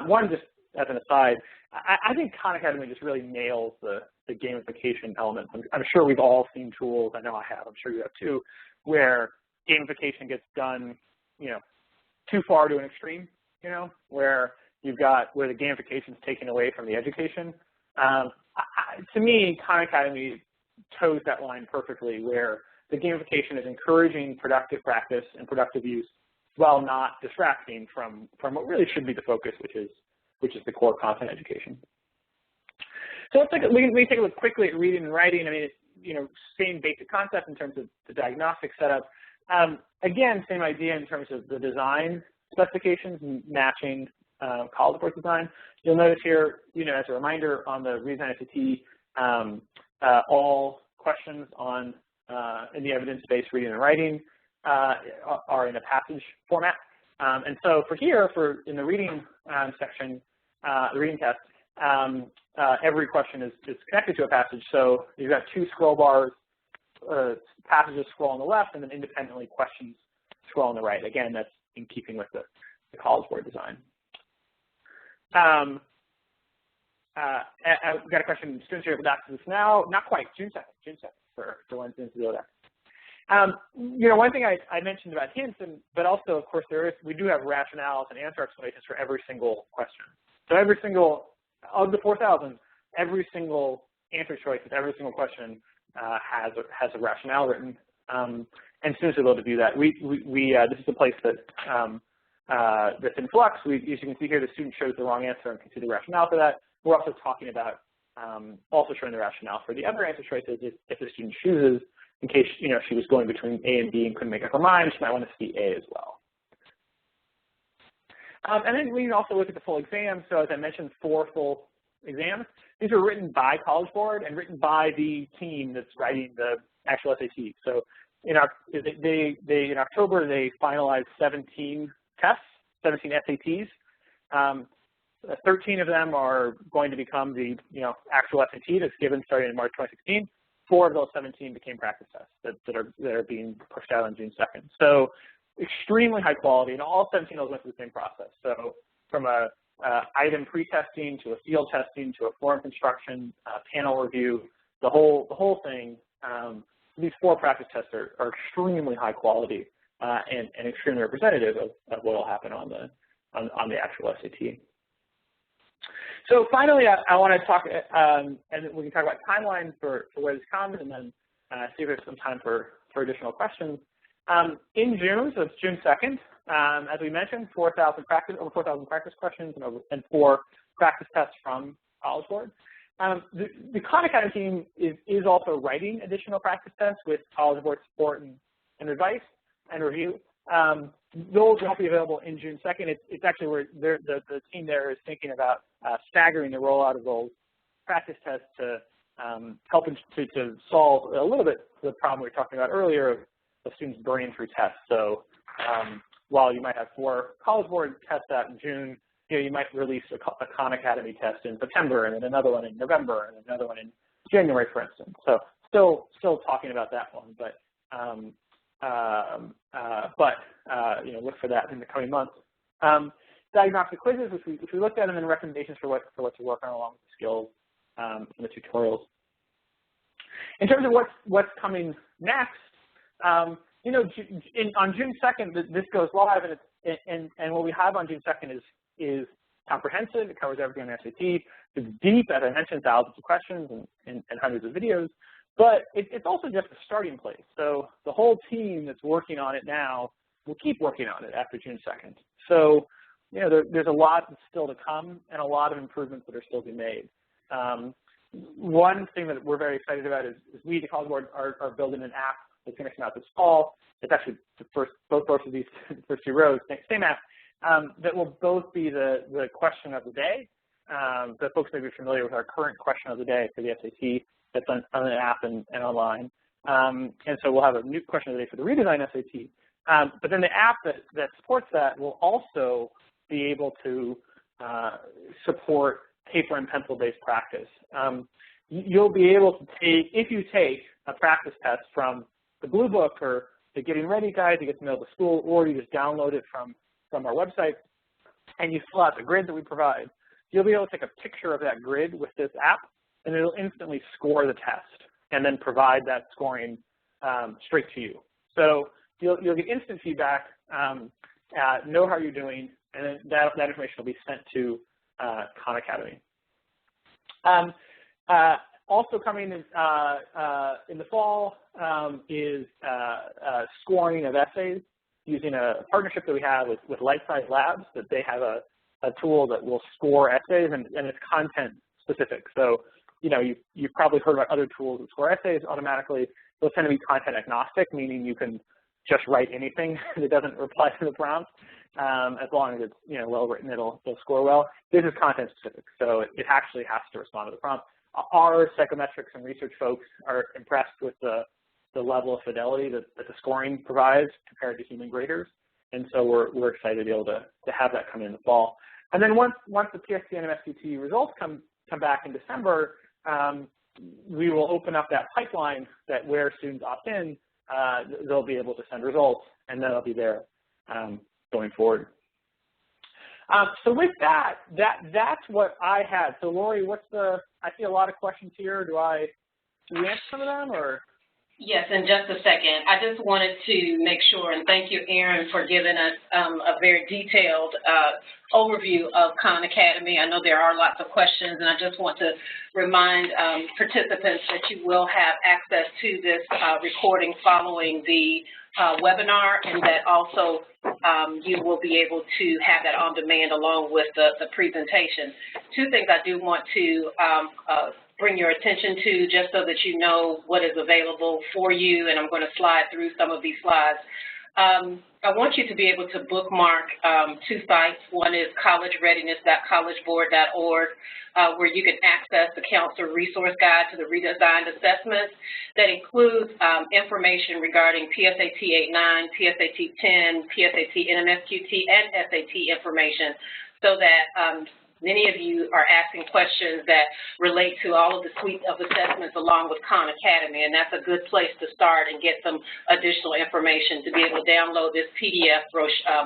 S2: One, just as an aside, I think Khan Academy just really nails the gamification element. I'm sure we've all seen tools, I know I have, I'm sure you have too, where gamification gets done, too far to an extreme, where the gamification is taken away from the education. To me, Khan Academy toes that line perfectly, where the gamification is encouraging productive practice and productive use while not distracting from what really should be the focus, which is the core content education. So we can take a look quickly at reading and writing. I mean, same basic concept in terms of the diagnostic setup. Again, same idea in terms of the design specifications and matching College Board design. You'll notice here, as a reminder on the Redesigned SAT, all questions in the evidence-based reading and writing are in a passage format. And so in the reading section, the reading test, every question is connected to a passage. So you've got 2 scroll bars, passages scroll on the left, and then independently questions scroll on the right. Again, that's in keeping with the College Board design. I've got a question. Students are able to access this now. Not quite. June 2nd for when students will do that. One thing I mentioned about hints, but also, of course, we do have rationales and answer explanations for every single question. So every single, of the 4,000, every single answer choice with every single question has a rationale written, and students are able to view that. This is a place that's in flux. As you can see here, the student shows the wrong answer and can see the rationale for that. We're also talking about also showing the rationale for the other answer choices if the student chooses, in case she was going between A and B and couldn't make up her mind, she might want to see A as well. And then we can also look at the full exam. So as I mentioned, 4 full exams. These are written by College Board and written by the team that's writing the actual SAT. So in October, they finalized 17 tests, 17 SATs. 13 of them are going to become the actual SAT that's given starting in March 2016. 4 of those 17 became practice tests that are being pushed out on June 2nd. So extremely high quality, and all 17 of those went through the same process. So from a item pre-testing to a field testing to a form construction, panel review, the whole thing. These 4 practice tests are extremely high quality and extremely representative of what will happen on the actual SAT. So finally, I want to talk, and we can talk about timelines for where this comes, and then see if there's some time for additional questions. In June, so it's June 2nd, as we mentioned, over 4,000 practice questions and 4 practice tests from College Board. The Khan Academy team is also writing additional practice tests with College Board support and advice and review. Those won't be available in June 2nd. It's actually where the team there is thinking about staggering the rollout of those practice tests to help to solve a little bit the problem we were talking about earlier of students burning through tests. So while you might have 4 College Board tests out in June, you might release a Khan Academy test in September, and then another one in November, and another one in January, for instance. So still talking about that one, but look for that in the coming months. Diagnostic quizzes, which we looked at, and then recommendations for what to work on along with the skills and the tutorials. In terms of what's coming next, on June 2nd, this goes live, and what we have on June 2nd is comprehensive. It covers everything on the SAT. It's deep, as I mentioned, thousands of questions and hundreds of videos. But it's also just a starting place. So the whole team that's working on it now will keep working on it after June 2nd. So, there's a lot that's still to come and a lot of improvements that are still to be made. One thing that we're very excited about is we, the College Board, are building an app that's going to come out this fall. It's actually both of these first 2 rows, same app, that will both be the question of the day. So folks may be familiar with our current question of the day for the SAT. That's on the app and online. And so we'll have a new question of the day for the redesigned SAT. But then the app that supports that will also be able to support paper and pencil-based practice. You'll be able to if you take a practice test from the Blue Book or the Getting Ready Guide to get to know the school, or you just download it from our website, and you fill out the grid that we provide, you'll be able to take a picture of that grid with this app, and it'll instantly score the test and then provide that scoring straight to you. So you'll get instant feedback, know how you're doing, and then that information will be sent to Khan Academy. Also coming in the fall is scoring of essays using a partnership that we have with Life Size Labs, that they have a tool that will score essays, and it's content specific. So, you've probably heard about other tools that score essays automatically. Those tend to be content agnostic, meaning you can just write anything that doesn't reply to the prompt. As long as it's well written, it'll score well. This is content specific, so it actually has to respond to the prompt. Our psychometrics and research folks are impressed with the level of fidelity that the scoring provides compared to human graders, and so we're excited to be able to have that come in the fall. And then once the PSC and MSCT results come back in December, we will open up that pipeline that where students opt in, they'll be able to send results, and then they'll be there going forward. So with that's what I had. So Lori, I see a lot of questions here. Do we answer some of them, or?
S1: Yes, in just a second. I just wanted to make sure, and thank you, Aaron, for giving us a very detailed overview of Khan Academy. I know there are lots of questions, and I just want to remind participants that you will have access to this recording following the webinar, and that also you will be able to have that on demand along with the presentation. 2 things I do want to bring your attention to, just so that you know what is available for you, and I'm going to slide through some of these slides. I want you to be able to bookmark 2 sites. One is collegereadiness.collegeboard.org, where you can access the Counselor Resource Guide to the Redesigned Assessments that includes information regarding PSAT 8-9, PSAT 10, PSAT NMSQT, and SAT information, so that many of you are asking questions that relate to all of the suite of assessments along with Khan Academy, and that's a good place to start and get some additional information to be able to download this PDF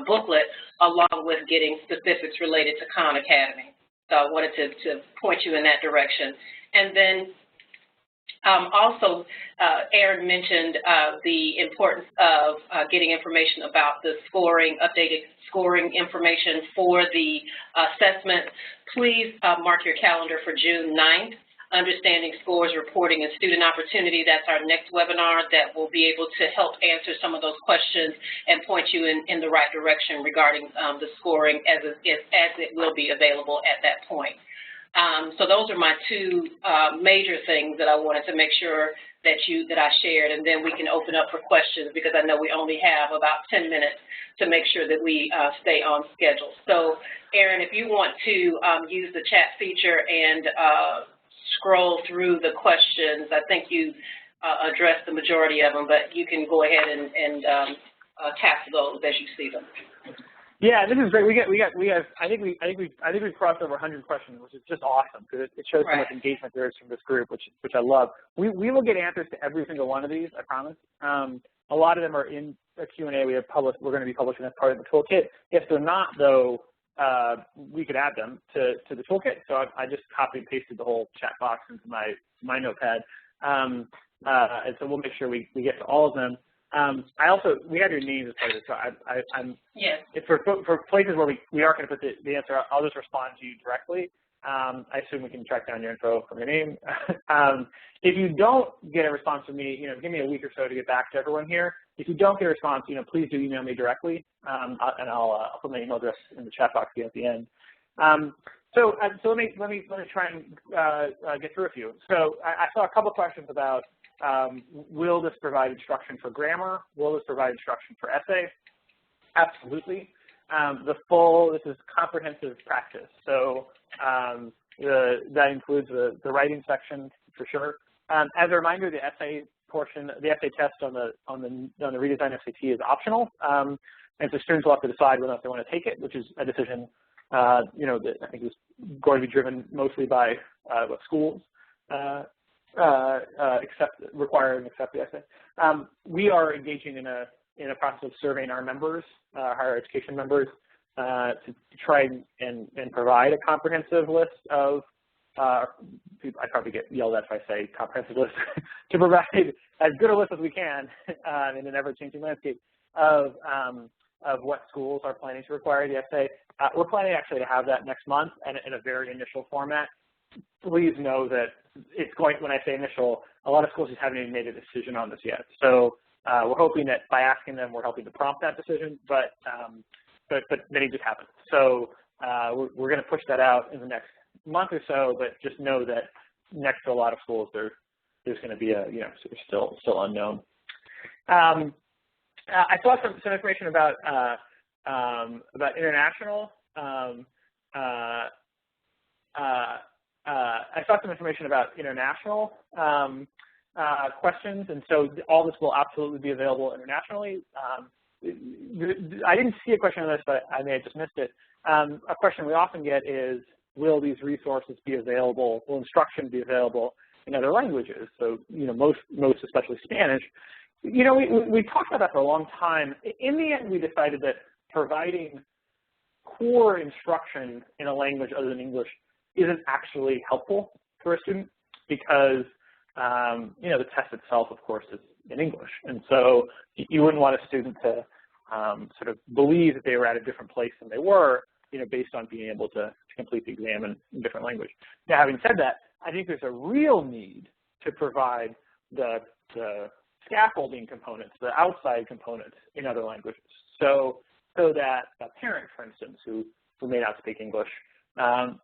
S1: booklet along with getting specifics related to Khan Academy. So I wanted to point you in that direction. And then also, Aaron mentioned the importance of getting information about the updated scoring information for the assessment. Please mark your calendar for June 9th. Understanding Scores, Reporting, and Student Opportunity. That's our next webinar that will be able to help answer some of those questions and point you in the right direction regarding the scoring as it will be available at that point. So those are my two major things that I wanted to make sure that I shared, and then we can open up for questions because I know we only have about 10 minutes to make sure that we stay on schedule. So, Erin, if you want to use the chat feature and scroll through the questions, I think you addressed the majority of them, but you can go ahead and tackle those as you see them.
S2: Yeah, this is great. I think we've crossed over 100 questions, which is just awesome because it shows how much engagement there is from this group, which I love. We will get answers to every single one of these, I promise. A lot of them are in a Q&A we're going to be publishing as part of the toolkit. If they're not, though, we could add them to the toolkit. So I just copy and pasted the whole chat box into my notepad, and so we'll make sure we get to all of them. We have your names as part of this, so
S1: yes.
S2: For places where we are going to put the answer, I'll just respond to you directly. I assume we can track down your info from your name. If you don't get a response from me, give me a week or so to get back to everyone here. If you don't get a response, please do email me directly, and I'll put my email address in the chat box again at the end. So let me try and get through a few. So I saw a couple questions about will this provide instruction for grammar? Will this provide instruction for essay? Absolutely. This is comprehensive practice. So that includes the writing section for sure. As a reminder, the essay portion, the essay test on the redesigned SAT is optional, and so students will have to decide whether or not they want to take it, which is a decision that I think is going to be driven mostly by what schools require and accept the essay. We are engaging in a process of surveying our members, higher education members, to try and provide a comprehensive list of, I probably get yelled at if I say comprehensive list, to provide as good a list as we can in an ever-changing landscape of what schools are planning to require the essay. We're planning actually to have that next month and in a very initial format. Please know that when I say initial, a lot of schools just haven't even made a decision on this yet. So we're hoping that by asking them, we're helping to prompt that decision, but many just haven't. So we're going to push that out in the next month or so, but just know that next to a lot of schools, there's going to be still unknown. I saw some information about international. I saw some information about international questions, and so all this will absolutely be available internationally. I didn't see a question on this, but I may have just missed it. A question we often get is, will these resources be available, will instruction be available in other languages? So, most especially Spanish. We talked about that for a long time. In the end, we decided that providing core instruction in a language other than English isn't actually helpful for a student because, the test itself, of course, is in English. And so you wouldn't want a student to sort of believe that they were at a different place than they were, based on being able to complete the exam in different language. Now, having said that, I think there's a real need to provide the scaffolding components, the outside components in other languages. So that a parent, for instance, who may not speak English,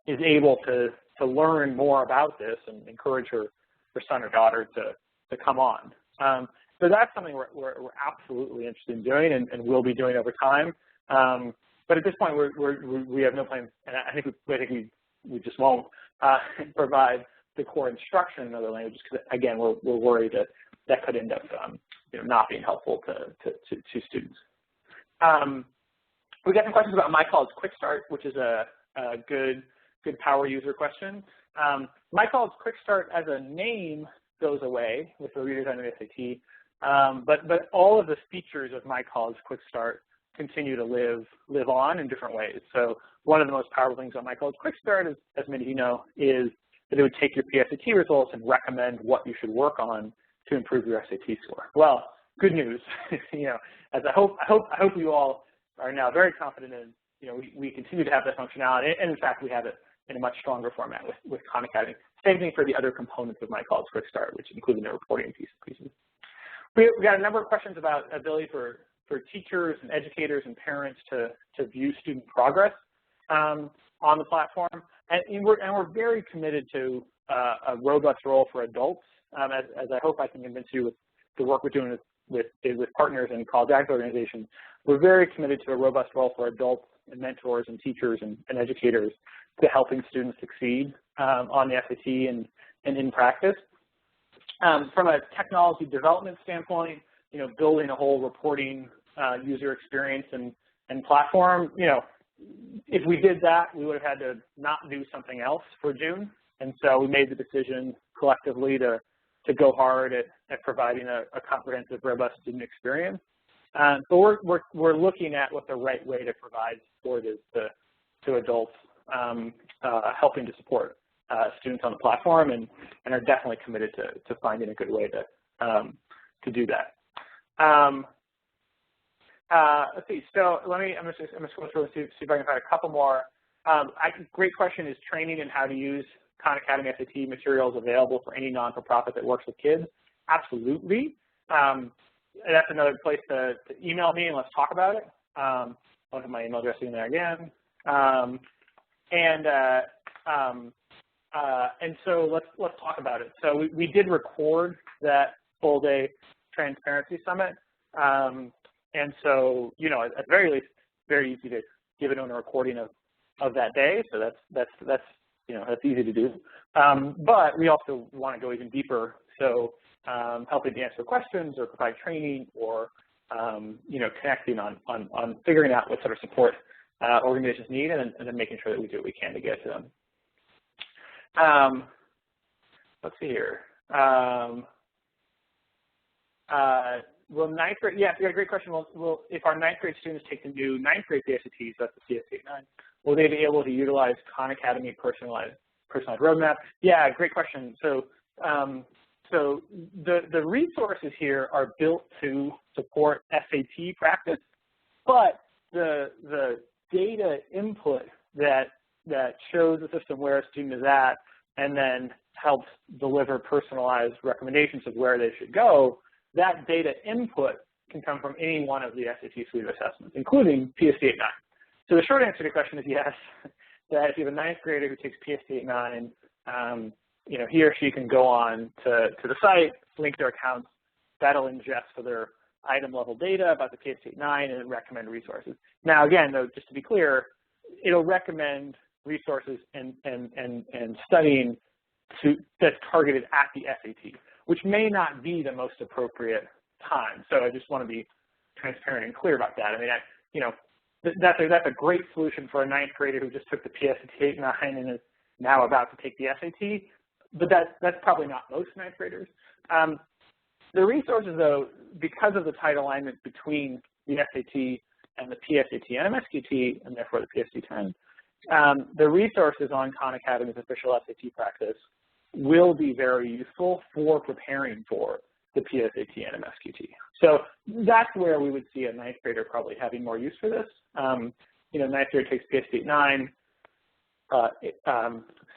S2: is able to learn more about this and encourage her son or daughter to come on. So that's something we're absolutely interested in doing and will be doing over time. But at this point, we have no plans, and I think we just won't provide the core instruction in other languages because, again, we're worried that could end up not being helpful to students. We got some questions about My College Quick Start, which is a good power user question. My College Quick Start as a name goes away with the redesigned SAT, but all of the features of My College Quick Start continue to live on in different ways. So one of the most powerful things on My College Quick Start, as many of you know, is that it would take your PSAT results and recommend what you should work on to improve your SAT score. Well, good news, as I hope you all are now very confident in, we continue to have that functionality, and in fact, we have it in a much stronger format with Khan Academy. Same thing for the other components of My College Quick Start, which include the reporting pieces. We got a number of questions about ability for teachers and educators and parents to view student progress on the platform. And we're very committed to a robust role for adults, as I hope I can convince you with the work we're doing with partners and college advocacy organizations. We're very committed to a robust role for adults and mentors and teachers and educators to helping students succeed on the SAT and in practice. From a technology development standpoint, building a whole reporting user experience and platform, if we did that, we would have had to not do something else for June. And so we made the decision collectively to go hard at providing a comprehensive, robust student experience. But we're looking at what the right way to provide support is to adults, helping to support students on the platform, and are definitely committed to finding a good way to do that. Let's see. So I'm going to go through and see if I can find a couple more. Great question is training and how to use Khan Academy SAT materials available for any non-for-profit that works with kids. Absolutely. That's another place to email me and let's talk about it. I'll have my email address in there again. And so let's talk about it. So we did record that full day transparency summit. And so, at the very least, very easy to give it on a recording of that day. So that's easy to do. But we also want to go even deeper. So helping to answer questions or provide training or, connecting on figuring out what sort of support organizations need and then making sure that we do what we can to get to them. Let's see here. Will ninth grade, yeah, great question. If our ninth grade students take the new ninth grade SATs, that's the PS89, will they be able to utilize Khan Academy personalized roadmap? Yeah, great question. So, the resources here are built to support SAT practice, but the data input that shows the system where a student is at and then helps deliver personalized recommendations of where they should go, that data input can come from any one of the SAT suite of assessments, including PS89. So the short answer to the question is yes, that if you have a ninth grader who takes PS89, he or she can go on to the site, link their accounts, that'll ingest for their item level data about the PS89 and recommend resources. Now again, though, just to be clear, it'll recommend resources and studying that's targeted at the SAT, which may not be the most appropriate time. So I just want to be transparent and clear about that. I mean, that's a great solution for a ninth grader who just took the PS89 and is now about to take the SAT, but that's probably not most ninth graders. The resources, though, because of the tight alignment between the SAT and the PSAT and MSQT, and therefore the PST10, the resources on Khan Academy's official SAT practice will be very useful for preparing for the PSAT and MSQT. So that's where we would see a ninth grader probably having more use for this. Ninth grader takes PST9,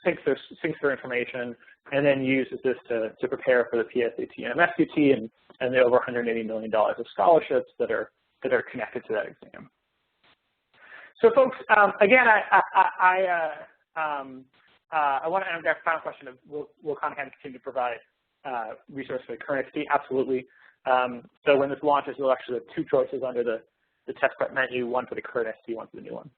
S2: syncs their information, and then uses this to prepare for the PSAT and MSQT and the over $180 million of scholarships that are connected to that exam. So folks, again, I want to ask that final question of will Khan Academy continue to provide resources for the current SAT? Absolutely. So when this launches, we'll actually have two choices under the test prep menu, one for the current SAT, one for the new one.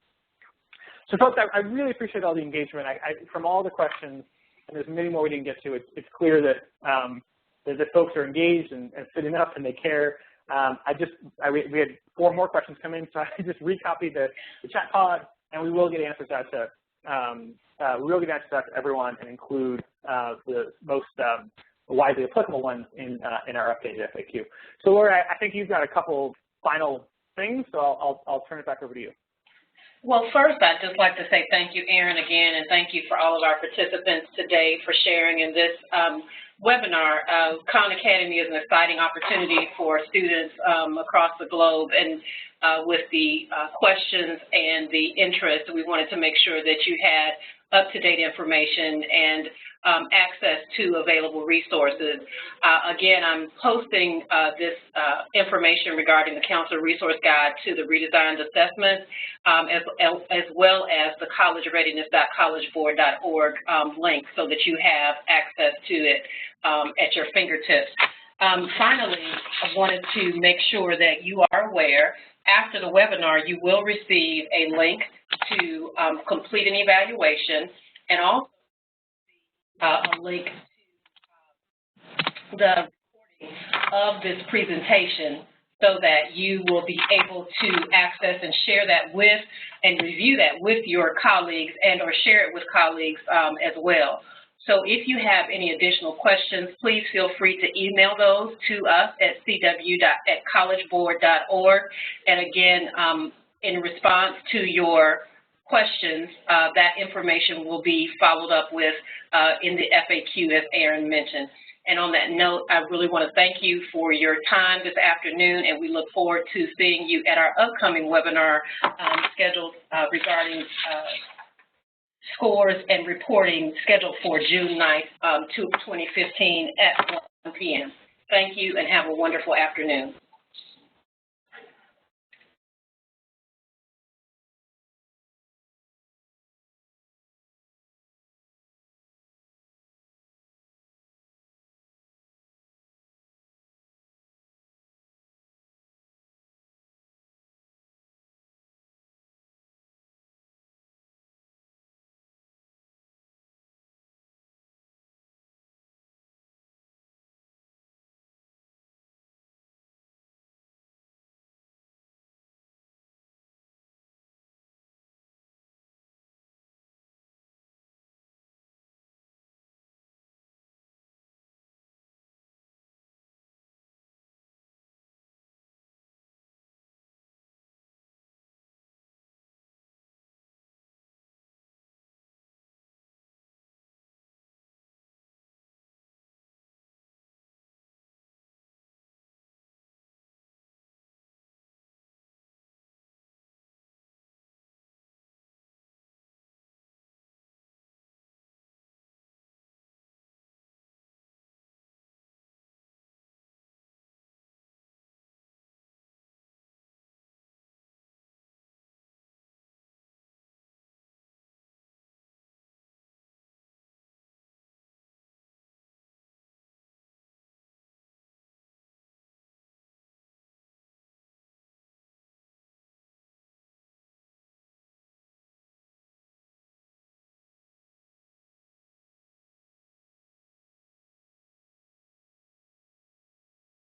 S2: So folks, I really appreciate all the engagement. From all the questions, and there's many more we didn't get to, it's clear that the folks are engaged and fitting up and they care. We had 4 more questions come in, so I just recopied the chat pod, and we will get answers out to everyone and include the most widely applicable ones in our updated FAQ. So Laura, I think you've got a couple final things, so I'll turn it back over to you.
S1: Well, first, I'd just like to say thank you, Aaron, again, and thank you for all of our participants today for sharing in this webinar. Khan Academy is an exciting opportunity for students across the globe, and with the questions and the interest, we wanted to make sure that you had up-to-date information and access to available resources. Again, I'm posting this information regarding the Counselor Resource Guide to the Redesigned Assessment, as well as the collegereadiness.collegeboard.org link, so that you have access to it at your fingertips. Finally, I wanted to make sure that you are aware, after the webinar, you will receive a link to complete an evaluation, and also a link to the recording of this presentation, so that you will be able to access and share that with and review that with your colleagues, and or share it with colleagues as well. So if you have any additional questions, please feel free to email those to us at cw@collegeboard.org. And again, in response to your questions, that information will be followed up with in the FAQ, as Aaron mentioned. And on that note, I really want to thank you for your time this afternoon, and we look forward to seeing you at our upcoming webinar scheduled regarding scores and reporting, scheduled for June 9th, 2015 at 1 p.m. Thank you, and have a wonderful afternoon.